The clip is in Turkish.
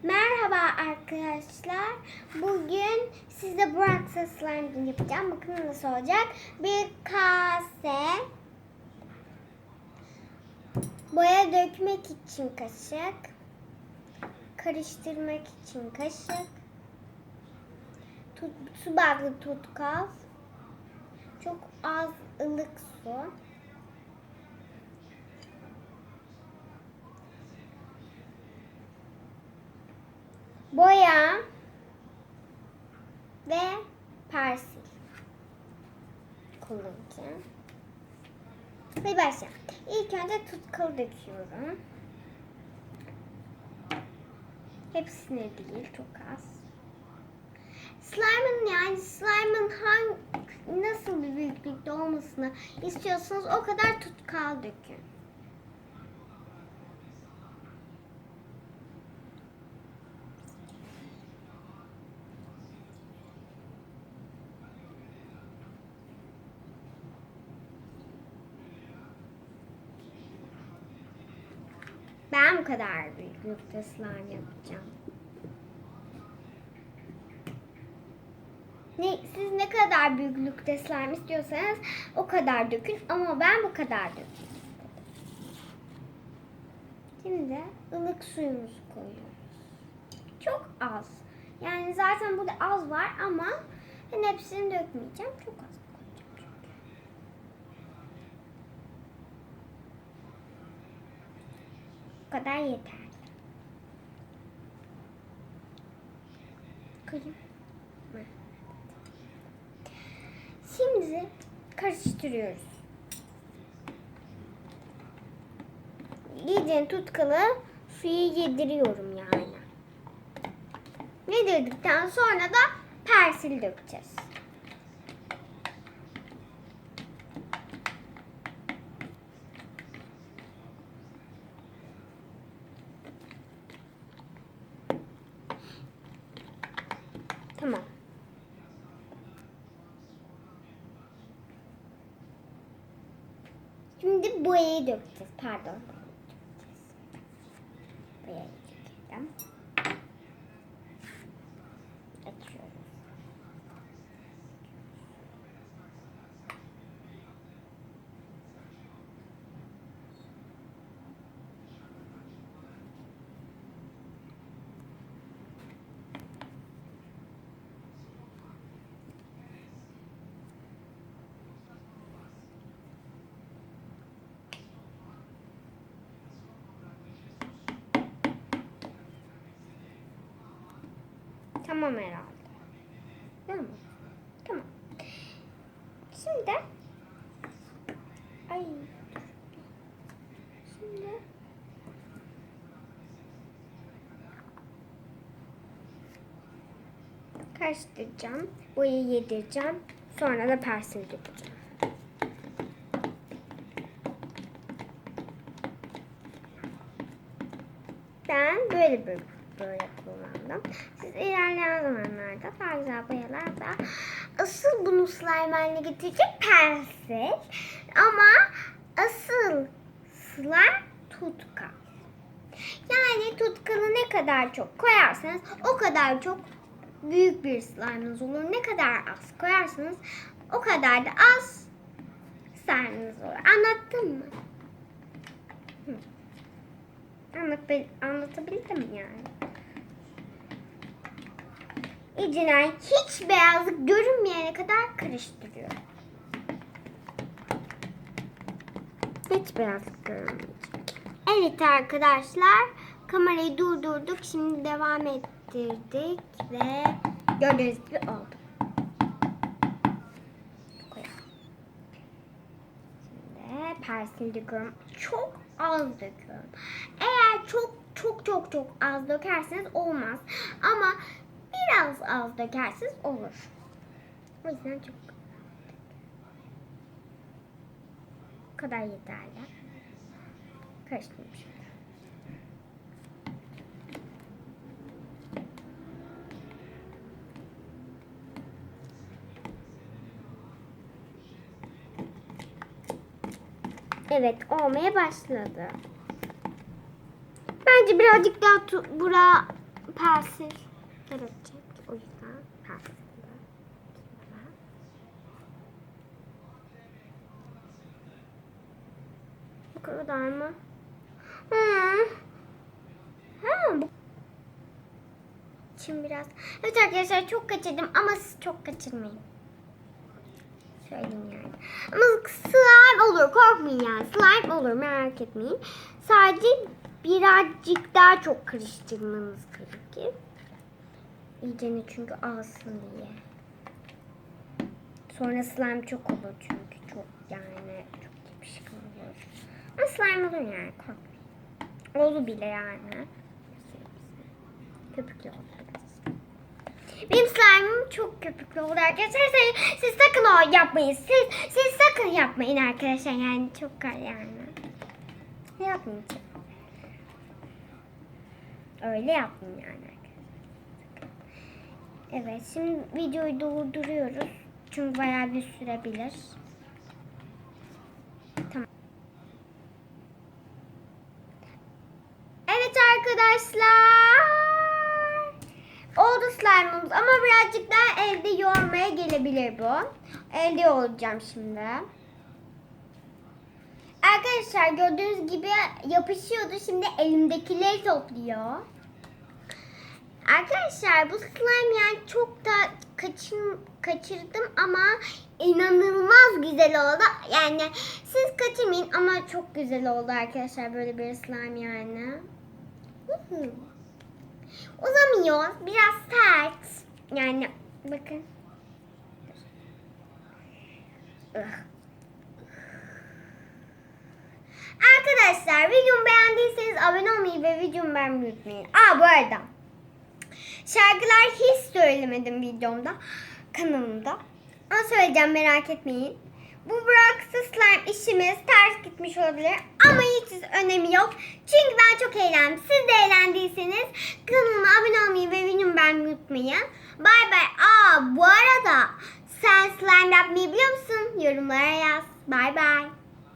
Merhaba arkadaşlar. Bugün size Burak slime yapacağım. Bakın nasıl olacak. Bir kase, boya dökmek için kaşık, karıştırmak için kaşık, su bardağı tutkal, çok az ılık su, boya ve persil kullanacağım. Hadi başlayalım. İlk önce tutkalı döküyorum. Hepsine değil, çok az. Slime'ın nasıl bir büyüklükte olmasını istiyorsanız o kadar tutkal dökün. Ben bu kadar büyüklükte slime yapacağım. Siz ne kadar büyüklükte slime istiyorsanız o kadar dökün ama ben bu kadar dökeyim. Şimdi ılık suyumuzu koyuyoruz. Çok az. Yani zaten burada az var ama ben hepsini dökmeyeceğim. Çok az koyacağım çünkü. Bu kadar yeterli. Koyayım. Şimdi karıştırıyoruz. İyice tutkalı suyu yediriyorum yani. Yedirdikten sonra da persil dökeceğiz. Tamam. Şimdi boyayı dökeceğiz. Pardon. Boyayı dökelim. Açıyoruz. Tamam herhalde. Değil mi? Tamam. Şimdi Şimdi karıştıracağım. Boyayı yedireceğim. Sonra da persil dökeceğim. Ben böyle kullandım. Siz ilerleyen zamanlarda daha güzel boyalar da asıl bunu slime haline getirecek persil. Ama asıl slime tutkal. Yani tutkalı ne kadar çok koyarsanız o kadar çok büyük bir slime'ınız olur. Ne kadar az koyarsanız o kadar da az slime'ınız olur. Anlattın mı? Anlatabildim yani. İyice hiç beyazlık görünmeyene kadar karıştırıyorum. Hiç beyazlık görünmeyecek. Evet arkadaşlar, kamerayı durdurduk. Şimdi devam ettirdik ve gördüğünüz gibi oldu. Şimdi persil döküyorum. Çok az döküyorum. Eğer çok az dökerseniz olmaz. Ama biraz az dökerseniz olur. O yüzden çok bu kadar yeterli. Karıştırayım şimdi. Evet, olmaya başladı. Bence birazcık daha Pensil gerekecek. O yüzden pensil. Bu kadar mı? Şimdi biraz. Evet arkadaşlar çok kaçırdım ama siz çok kaçırmayın. Söyleyeyim yani. Ama slime olur, korkmayın yani. Slime olur, merak etmeyin. Sadece birazcık daha çok karıştırmanız gerekir. İyicene çünkü alsın diye. Sonra slime çok olur çünkü çok yani çok yapışık olur. Ama slime olur yani, korkmayın. Olur bile yani. Köpüklü oldu. Benim slime'ım çok köpüklü oldu arkadaşlar. Siz sakın o yapmayın. Siz sakın yapmayın arkadaşlar. Yani çok yani. Yapmayacağım. Öyle yapmayın yani arkadaşlar. Evet, şimdi videoyu durduruyoruz. Çünkü bayağı bir sürebilir. Tamam. Evet arkadaşlar. Oldu slime'ımız ama birazcık daha elde yoğurmaya gelebilir bu. Elde yoğuracağım şimdi. Arkadaşlar gördüğünüz gibi yapışıyordu. Şimdi elimdekileri topluyor. Arkadaşlar bu slime yani çok da kaçırdım ama inanılmaz güzel oldu. Yani siz kaçırmayın ama çok güzel oldu arkadaşlar böyle bir slime yani. Uzamıyor. Biraz sert. Yani bakın. Arkadaşlar videomu beğendiyseniz abone olmayı ve videomu beğenmeyi unutmayın. Bu arada şarkılar hiç söylemedim videomda, kanalımda. Ama söyleyeceğim, merak etmeyin. Bu bıraksı slime işimiz ters gitmiş olabilir ama hiç önemi yok. Çünkü ben çok eğlendim. Siz de eğlendiyseniz kanalıma abone olmayı ve videomu beğenmeyi unutmayın. Bay bay. Bu arada sen slime yapmayı biliyor musun? Yorumlara yaz. Bay bay.